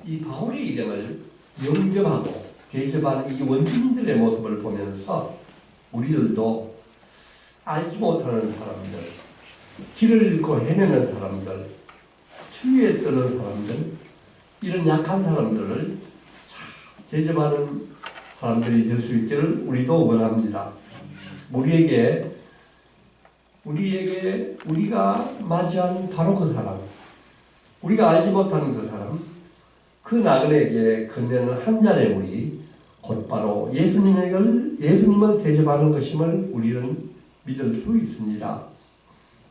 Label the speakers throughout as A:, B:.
A: 이 바울의 일행을 영접하고 대접하는 이 원주민들의 모습을 보면서 우리들도 알지 못하는 사람들, 길을 잃고 헤매는 사람들, 추위에 떠는 사람들, 이런 약한 사람들을 대접하는 사람들이 될 수 있기를 우리도 원합니다. 우리가 맞이한 바로 그 사람, 우리가 알지 못하는 그 사람, 그 나그네에게 건네는 한 잔의 물이 곧바로 예수님을 대접하는 것임을 우리는 믿을 수 있습니다.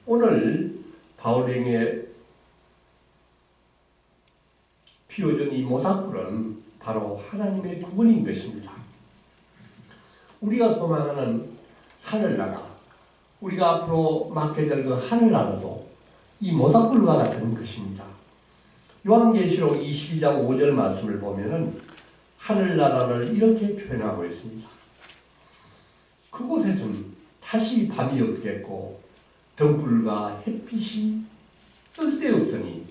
A: 오늘 바울행에 피워준 이 모삭불은 바로 하나님의 구원인 것입니다. 우리가 소망하는 하늘나라, 우리가 앞으로 맡게 될 그 하늘나라도 이 모삭불과 같은 것입니다. 요한계시록 22장 5절 말씀을 보면은 하늘나라를 이렇게 표현하고 있습니다. 그곳에서는 다시 밤이 없겠고 등불과 햇빛이 쓸데없으니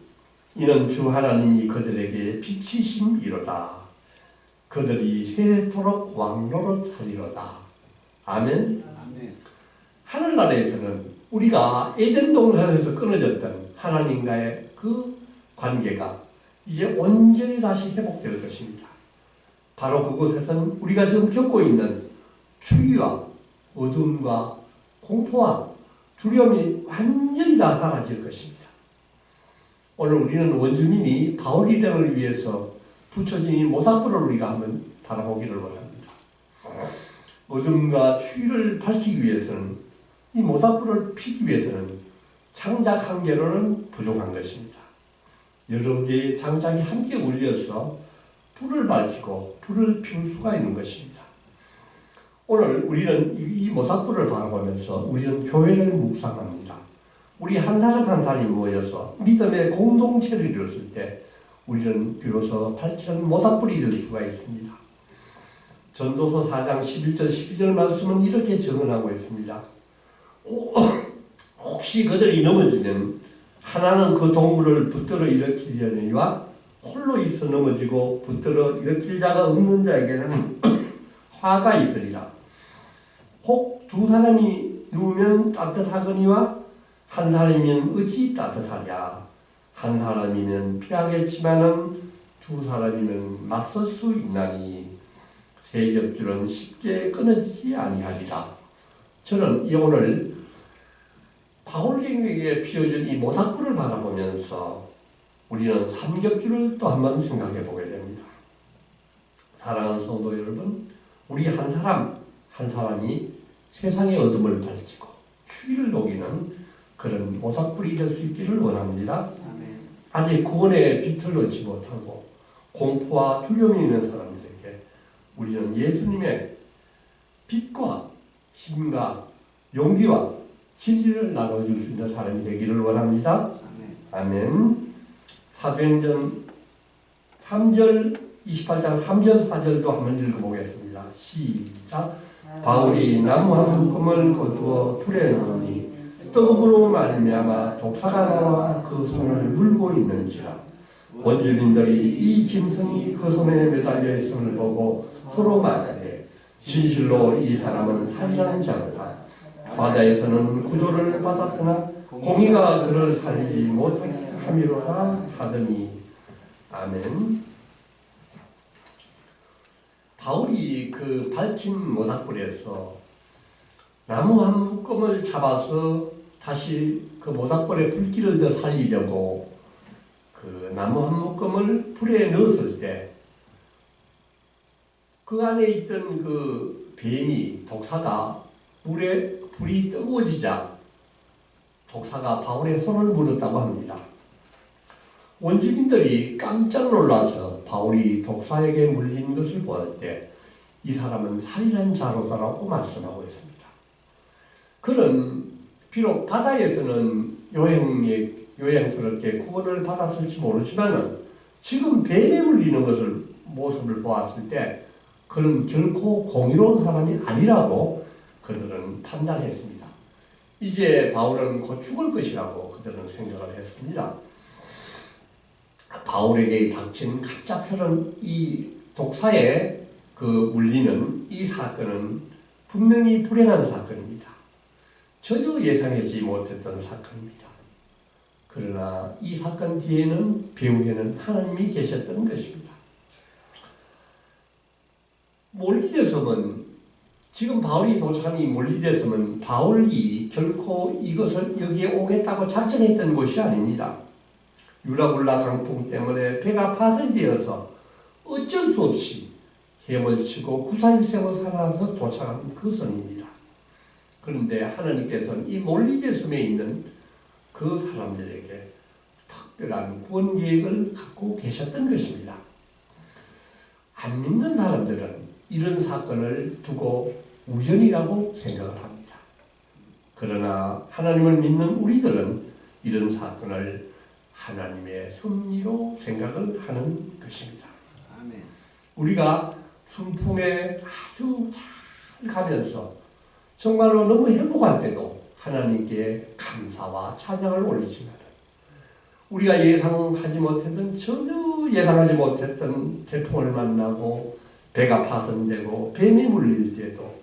A: 이는 주 하나님이 그들에게 빛이심이로다. 그들이 세세토록 왕노릇하리로다. 아멘.
B: 아멘.
A: 하늘나라에서는 우리가 에덴 동산에서 끊어졌던 하나님과의 그 관계가 이제 온전히 다시 회복될 것입니다. 바로 그곳에서는 우리가 지금 겪고 있는 추위와 어둠과 공포와 두려움이 완전히 다 사라질 것입니다. 오늘 우리는 원주민이 바울 일행을 위해서 붙여진 이 모삭불을 우리가 한번 바라보기를 원합니다. 어둠과 추위를 밝히기 위해서는, 이 모삭불을 피기 위해서는 장작 한 개로는 부족한 것입니다. 여러 개의 장작이 함께 올려서 불을 밝히고 불을 피울 수가 있는 것입니다. 오늘 우리는 이 모삭불을 바라보면서 우리는 교회를 묵상합니다. 우리 한 사람 한 사람이 모여서 믿음의 공동체를 이뤘을 때 우리는 비로소 밝히는 모삭불이 될 수가 있습니다. 전도서 4장 11절 12절 말씀은 이렇게 증언하고 있습니다. 혹시 그들이 넘어지면 하나는 그 동물을 붙들어 일으키려니와 홀로 있어 넘어지고 붙들어 일으킬 자가 없는 자에게는 화가 있으리라. 혹 두 사람이 누우면 따뜻하거니와 한 사람이면 어찌 따뜻하랴. 한 사람이면 피하겠지만은 두 사람이면 맞설 수 있나니 세 겹줄은 쉽게 끊어지지 아니하리라. 저는 오늘 바울에게 피워준 이 모삭불을 바라보면서 우리는 삼겹줄을 또 한번 생각해 보게 됩니다. 사랑하는 성도 여러분, 우리 한 사람 한 사람이 세상의 어둠을 밝히고 추위를 녹이는 그런 모삭불이 될 수 있기를 원합니다. 아직 구원의 빛을 얻지 못하고 공포와 두려움이 있는 사람들에게 우리는 예수님의 빛과 힘과 용기와 진리를 나눠줄 수 있는 사람이 되기를 원합니다. 아멘. 사도행전 3절 28장 3절 4절도 한번 읽어보겠습니다. 시작. 바울이 나무 한 묶음을 거두어 불에 넣으니 떡으로 말미암아 독사가 나와 그 손을 물고 있는지라. 원주민들이 이 짐승이 그 손에 매달려 있음을 보고 서로 말하되 진실로 이 사람은 살인한 자로다. 바다에서는 구조를 받았으나 공의가 그를 살리지 못함이로라 하더니. 아멘. 바울이 그 밝힌 모삭불에서 나무 한 묶음을 잡아서 다시 그 모삭불의 불길을 더 살리려고 그 나무 한 묶음을 불에 넣었을 때 그 안에 있던 그 뱀이, 독사가 불이 뜨거워지자 독사가 바울의 손을 물었다고 합니다. 원주민들이 깜짝 놀라서 바울이 독사에게 물린 것을 보았을 때 이 사람은 살인한 자로다라고 말씀하고 있습니다. 그는 비록 바다에서는 요행스럽게 구원을 받았을지 모르지만 지금 뱀에 물리는 모습을 보았을 때 그는 결코 공의로운 사람이 아니라고 그들은 판단했습니다. 이제 바울은 곧 죽을 것이라고 그들은 생각을 했습니다. 바울에게 닥친 갑작스런 이 독사에 물리는 이 사건은 분명히 불행한 사건입니다. 전혀 예상하지 못했던 사건입니다. 그러나 이 사건 뒤에는 배후에는 하나님이 계셨던 것입니다. 몰리됐으면 지금 바울이 도착한 이 몰리됐으면 바울이 결코 이것을 여기에 오겠다고 작정했던 것이 아닙니다. 유라굴라 강풍 때문에 배가 파손되어서 어쩔 수 없이 헤엄을 치고 구사일생을 살아서 도착한 그 선입니다. 그런데 하나님께서는 이 몰리데 섬에 있는 그 사람들에게 특별한 구원 계획을 갖고 계셨던 것입니다. 안 믿는 사람들은 이런 사건을 두고 우연이라고 생각을 합니다. 그러나 하나님을 믿는 우리들은 이런 사건을 하나님의 섭리로 생각을 하는 것입니다.
B: 아멘.
A: 우리가 순풍에 아주 잘 가면서 정말로 너무 행복할 때도 하나님께 감사와 찬양을 올리지만 우리가 예상하지 못했던 전혀 예상하지 못했던 태풍을 만나고 배가 파손되고 뱀이 물릴 때도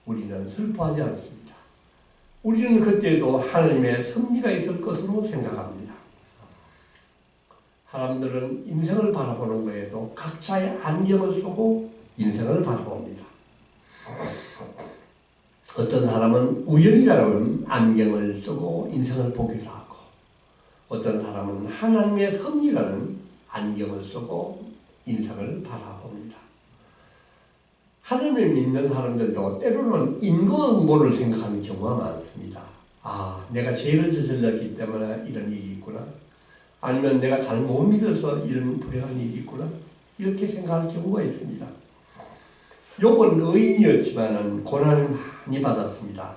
A: 우리는 슬퍼하지 않습니다. 우리는 그때도 하나님의 섭리가 있을 것으로 생각합니다. 사람들은 인생을 바라보는 거에도 각자의 안경을 쓰고 인생을 바라봅니다. 어떤 사람은 우연이라는 안경을 쓰고 인생을 보기도 하고 어떤 사람은 하나님의 섭리라는 안경을 쓰고 인생을 바라봅니다. 하나님을 믿는 사람들도 때로는 인과응보를 생각하는 경우가 많습니다. 아, 내가 죄를 저질렀기 때문에 이런 일이 있구나. 아니면 내가 잘못 믿어서 이런 불행한 일이 있구나. 이렇게 생각할 경우가 있습니다. 욥은 의인이었지만 고난을 많이 받았습니다.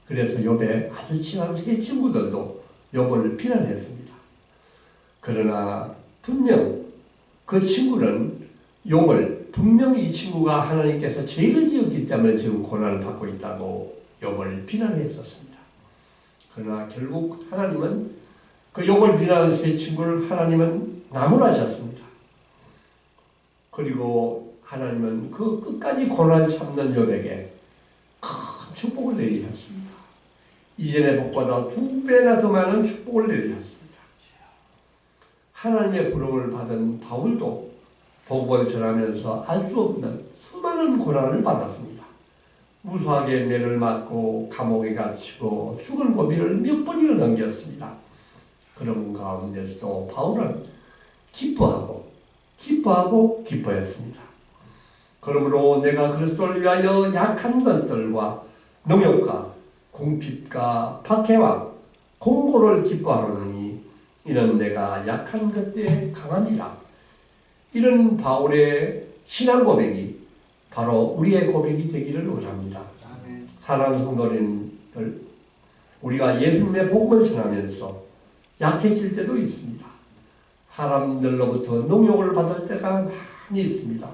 A: 그래서 욥의 아주 친한 세 친구들도 욥을 비난했습니다. 그러나 분명 그 친구는 욥을 분명히 이 친구가 하나님께서 죄를 지었기 때문에 지금 고난을 받고 있다고 욥을 비난했었습니다. 그러나 결국 하나님은 그 욥을 비난하는 세 친구를 하나님은 나무라셨습니다. 그리고 하나님은 그 끝까지 고난을 참는 욥에게 큰 축복을 내리셨습니다. 이전의 복보다 2배나 더 많은 축복을 내리셨습니다. 하나님의 부름을 받은 바울도 복음을 전하면서 알 수 없는 수많은 고난을 받았습니다. 무수하게 매를 맞고 감옥에 갇히고 죽을 고비를 몇 번이나 넘겼습니다. 그런 가운데서도 바울은 기뻐하고 기뻐했습니다. 그러므로 내가 그리스도를 위하여 약한 것들과 능욕과 궁핍과 박해와 공고를 기뻐하노니 이는 내가 약한 것에 강함이라. 이런 바울의 신앙 고백이 바로 우리의 고백이 되기를 원합니다. 사랑하는 성도님들, 우리가 예수님의 복음을 전하면서 약해질 때도 있습니다. 사람들로부터 능욕을 받을 때가 많이 있습니다.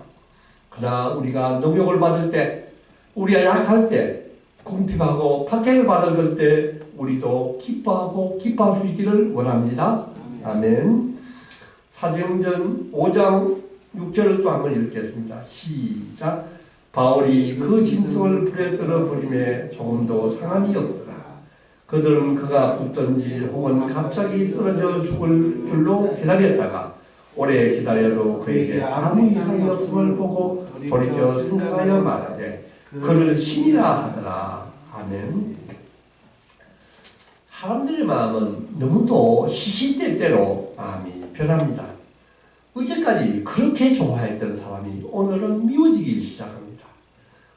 A: 그러나 우리가 능욕을 받을 때, 우리가 약할 때, 궁핍하고 박해를 받을 그때 우리도 기뻐할 수 있기를 원합니다. 아멘. 사도행전 5장 6절을 또 한번 읽겠습니다. 시작. 바울이 그 짐승을 불에 떨어 버림에 조금도 상함이 없더라. 그들은 그가 붙든지 혹은 갑자기 쓰러져 죽을 줄로 기다렸다가 오래 기다려도 그에게 아무 이상이 없음을 보고 돌이켜 생각하여 말하되 그를 신이라 하더라. 아멘. 사람들의 마음은 너무도 시시때때로 마음이 변합니다. 어제까지 그렇게 좋아했던 사람이 오늘은 미워지기 시작합니다.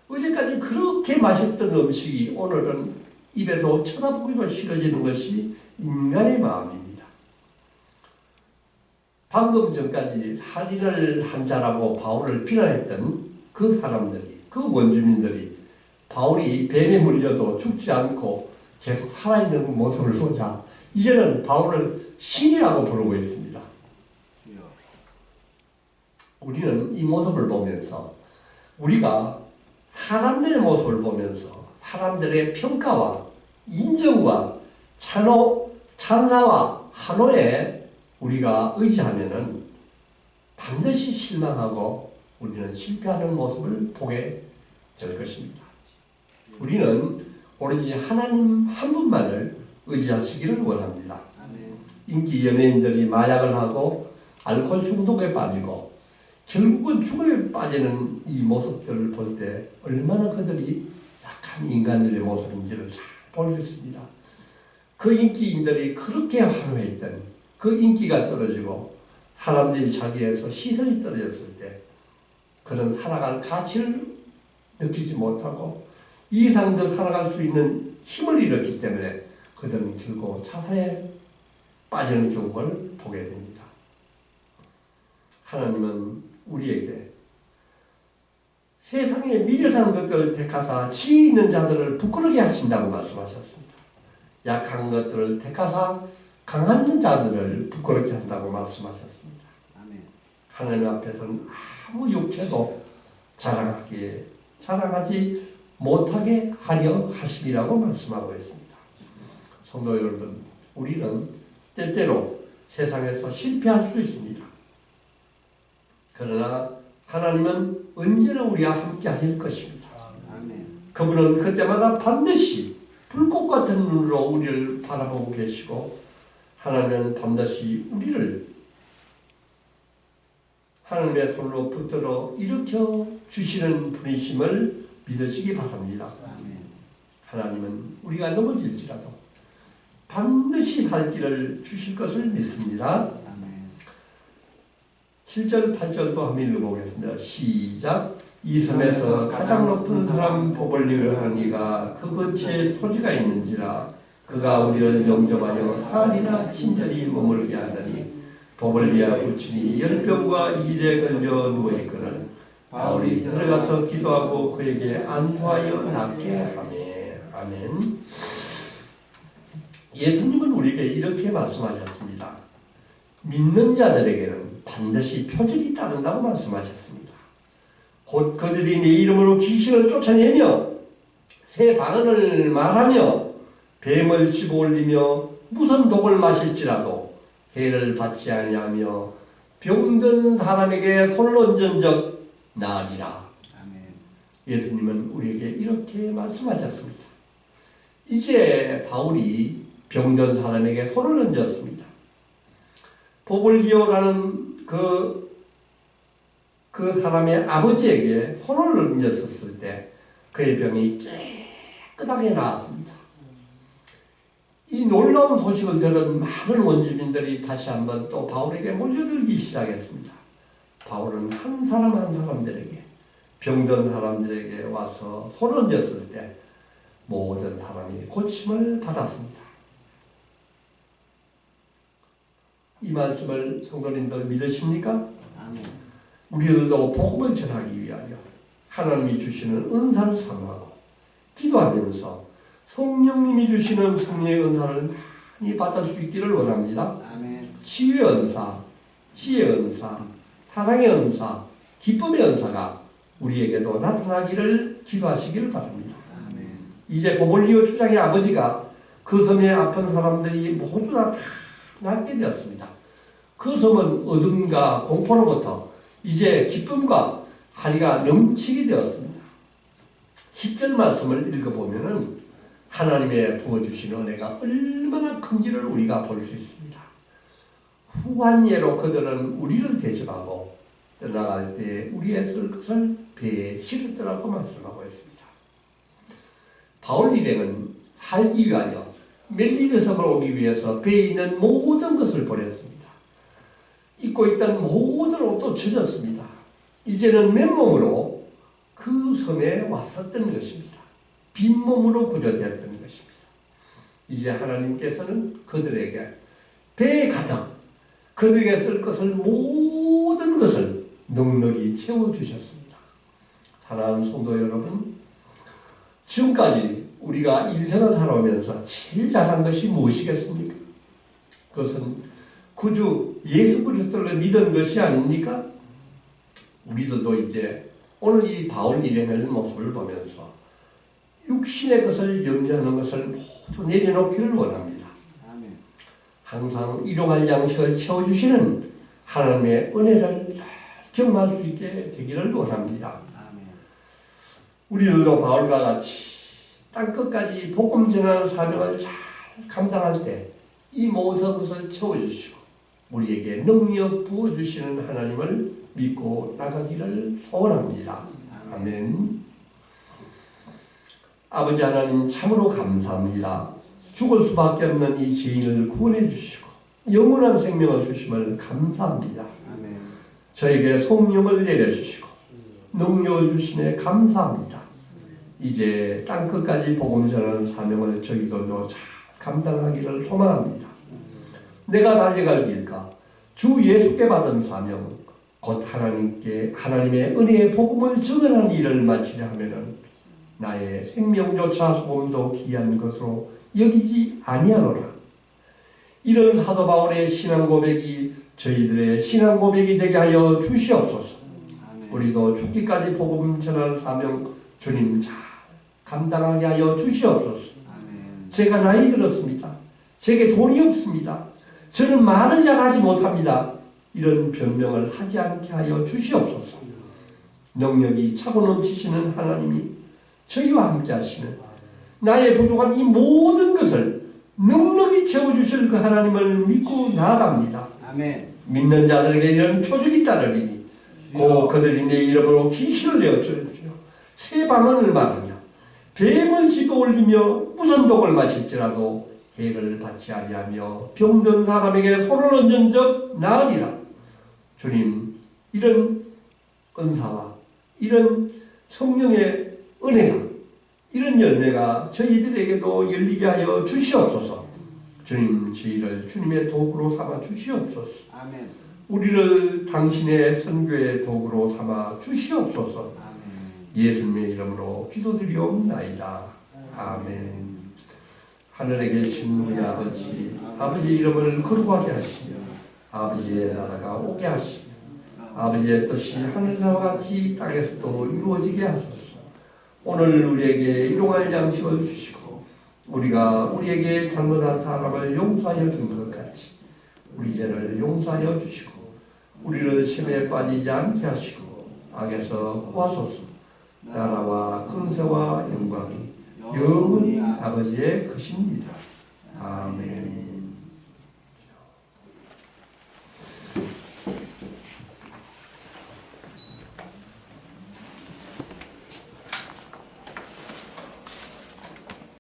A: 어제까지 그렇게 맛있던 음식이 오늘은 입에서 쳐다보기도 싫어지는 것이 인간의 마음입니다. 방금 전까지 살인을 한 자라고 바울을 비난했던 그 사람들이, 그 원주민들이 바울이 뱀에 물려도 죽지 않고 계속 살아있는 모습을 보자 이제는 바울을 신이라고 부르고 있습니다. 우리는 이 모습을 보면서 우리가 사람들의 모습을 보면서 사람들의 평가와 인정과 찬사와 환호에 우리가 의지하면은 반드시 실망하고 우리는 실패하는 모습을 보게 될 것입니다. 우리는 오로지 하나님 한 분만을 의지하시기를 원합니다. 인기 연예인들이 마약을 하고 알코올 중독에 빠지고 결국은 죽음에 빠지는 이 모습들을 볼 때 얼마나 그들이 약한 인간들의 모습인지를 잘 볼 수 있습니다. 그 인기인들이 그렇게 환호했던 그 인기가 떨어지고 사람들이 자기에서 시선이 떨어졌을 때 그는 살아갈 가치를 느끼지 못하고 이 이상 더 살아갈 수 있는 힘을 잃었기 때문에 그들은 결국 자살에 빠지는 경우를 보게 됩니다. 하나님은 우리에게 세상의 미련한 것들을 택하사 지혜 있는 자들을 부끄럽게 하신다고 말씀하셨습니다. 약한 것들을 택하사 강한 자들을 부끄럽게 한다고 말씀하셨습니다. 하나님 앞에서는 아무 육체도 자랑하지 못하게 하려 하심이라고 말씀하고 있습니다. 성도 여러분, 우리는 때때로 세상에서 실패할 수 있습니다. 그러나 하나님은 언제나 우리와 함께 하실 것입니다. 그분은 그때마다 반드시 불꽃 같은 눈으로 우리를 바라보고 계시고 하나님은 반드시 우리를 하나님의 손으로 붙들어 일으켜 주시는 분이심을 믿으시기 바랍니다. 하나님은 우리가 넘어질지라도 반드시 살 길을 주실 것을 믿습니다. 7절 8절도 한번 읽어보겠습니다. 시작. 이 섬에서 가장 높은 사람 복을 이루하니가 그 근처에 토지가 있는지라 그가 우리를 영접하여 사흘이나 친절히 머물게 하더니 복을 위하 부친이 열병과 일에 걸려 누워있거늘 바울이 들어가서 기도하고 그에게 안수하여 낫게 하매. 아멘. 예수님은 우리에게 이렇게 말씀하셨습니다. 믿는 자들에게는 반드시 표적이 따른다고 말씀하셨습니다. 곧 그들이 내 이름으로 귀신을 쫓아내며 새 방언을 말하며 뱀을 집어올리며 무슨 독을 마실지라도 해를 받지 아니하며 병든 사람에게 손을 얹은 적 나으리라. 예수님은 우리에게 이렇게 말씀하셨습니다. 이제 바울이 병든 사람에게 손을 얹었습니다. 보볼리오라는 그 사람의 아버지에게 손을 얹었을 때 그의 병이 깨끗하게 나았습니다. 이 놀라운 소식을 들은 많은 원주민들이 다시 한번 또 바울에게 몰려들기 시작했습니다. 바울은 한 사람 한 사람들에게 병든 사람들에게 와서 손을 얹었을 때 모든 사람이 고침을 받았습니다. 이 말씀을 성도님들 믿으십니까? 아멘. 우리들도 복음을 전하기 위하여 하나님이 주시는 은사를 사모하고 기도하면서 성령님이 주시는 성령의 은사를 많이 받을 수 있기를 원합니다. 아멘. 치유의 은사, 지혜의 은사, 사랑의 은사, 기쁨의 은사가 우리에게도 나타나기를 기도하시기를 바랍니다. 아멘. 이제 보볼리오 주장의 아버지가 그 섬에 아픈 사람들이 모두 다 낫게 되었습니다. 그 섬은 어둠과 공포로부터 이제 기쁨과 한이가 넘치게 되었습니다. 10절 말씀을 읽어보면 하나님의 부어주신 은혜가 얼마나 큰지를 우리가 볼 수 있습니다. 후한 예로 그들은 우리를 대접하고 떠나갈 때 우리의 쓸 것을 배에 실었더라고 말씀하고 있습니다. 바울 일행은 살기 위하여 멜리드 섬으로 오기 위해서 배에 있는 모든 것을 버렸습니다. 입고 있던 모든 옷도 젖었습니다. 이제는 맨몸으로 그 섬에 왔었던 것입니다. 빈몸으로 구조되었던 것입니다. 이제 하나님께서는 그들에게 배에 가득 그들에게 쓸 것을 모든 것을 넉넉히 채워주셨습니다. 사랑하는 성도 여러분, 지금까지 우리가 인생을 살아오면서 제일 잘한 것이 무엇이겠습니까? 그것은 구주 예수 그리스도를 믿은 것이 아닙니까? 우리들도 이제 오늘 이 바울 일행의 모습을 보면서 육신의 것을 염려하는 것을 모두 내려놓기를 원합니다. 항상 일용할 양식을 채워주시는 하나님의 은혜를 경험할 수 있게 되기를 원합니다. 우리들도 바울과 같이 땅끝까지 복음 전하는 사명을 잘 감당할 때 이 모든 것을 채워주시고 우리에게 능력 부어주시는 하나님을 믿고 나가기를 소원합니다. 아멘. 아버지 하나님 참으로 감사합니다. 죽을 수밖에 없는 이 죄인을 구원해 주시고 영원한 생명을 주심을 감사합니다. 저에게 성령을 내려주시고 능력을 주시네 감사합니다. 이제 땅끝까지 복음 전하는 사명을 저희들도 잘 감당하기를 소망합니다. 내가 달려갈 길과 주 예수께 받은 사명 곧 하나님의 은혜의 복음을 전하는 일을 마치려 하면은 나의 생명조차 소금도 귀한 것으로 여기지 아니하노라. 이런 사도 바울의 신앙 고백이 저희들의 신앙 고백이 되게 하여 주시옵소서. 우리도 죽기까지 복음 전하는 사명 주님 잘 감당하게 하여 주시옵소서. 제가 나이 들었습니다. 제게 돈이 없습니다. 저는 말을 잘하지 못합니다. 이런 변명을 하지 않게 하여 주시옵소서. 능력이 차고 넘치시는 하나님이 저희와 함께 하시면 나의 부족한 이 모든 것을 능력이 채워주실 그 하나님을 믿고 나아갑니다. 아멘. 믿는 자들에게 이런 표적이 따르리니 고 그들이 내 이름으로 기신을 내어 주십시오. 새 방언을 말하며 뱀을 집어 올리며 무슨 독을 마실지라도 해를 받지 아니하며 병든 사람에게 손을 얹은 적 나으리라. 주님, 이런 은사와 이런 성령의 은혜가 이런 열매가 저희들에게도 열리게 하여 주시옵소서. 주님, 저희를 주님의 도구로 삼아 주시옵소서. 아멘. 우리를 당신의 선교의 도구로 삼아 주시옵소서. 아멘. 예수님의 이름으로 기도드리옵나이다. 아멘. 하늘에 계신 우리 아버지, 아버지 이름을 거룩하게 하시며 아버지의 나라가 오게 하시며 아버지의 뜻이 하늘나라와 같이 땅에서도 이루어지게 하소서. 오늘 우리에게 일용할 양식을 주시고 우리가 우리에게 잘못한 사람을 용서하여 준 것 같이 우리 죄를 용서하여 주시고 우리를 시험에 빠지지 않게 하시고 악에서 구하소서. 나라와 권세와 영광이 영원히 아버지의 것입니다.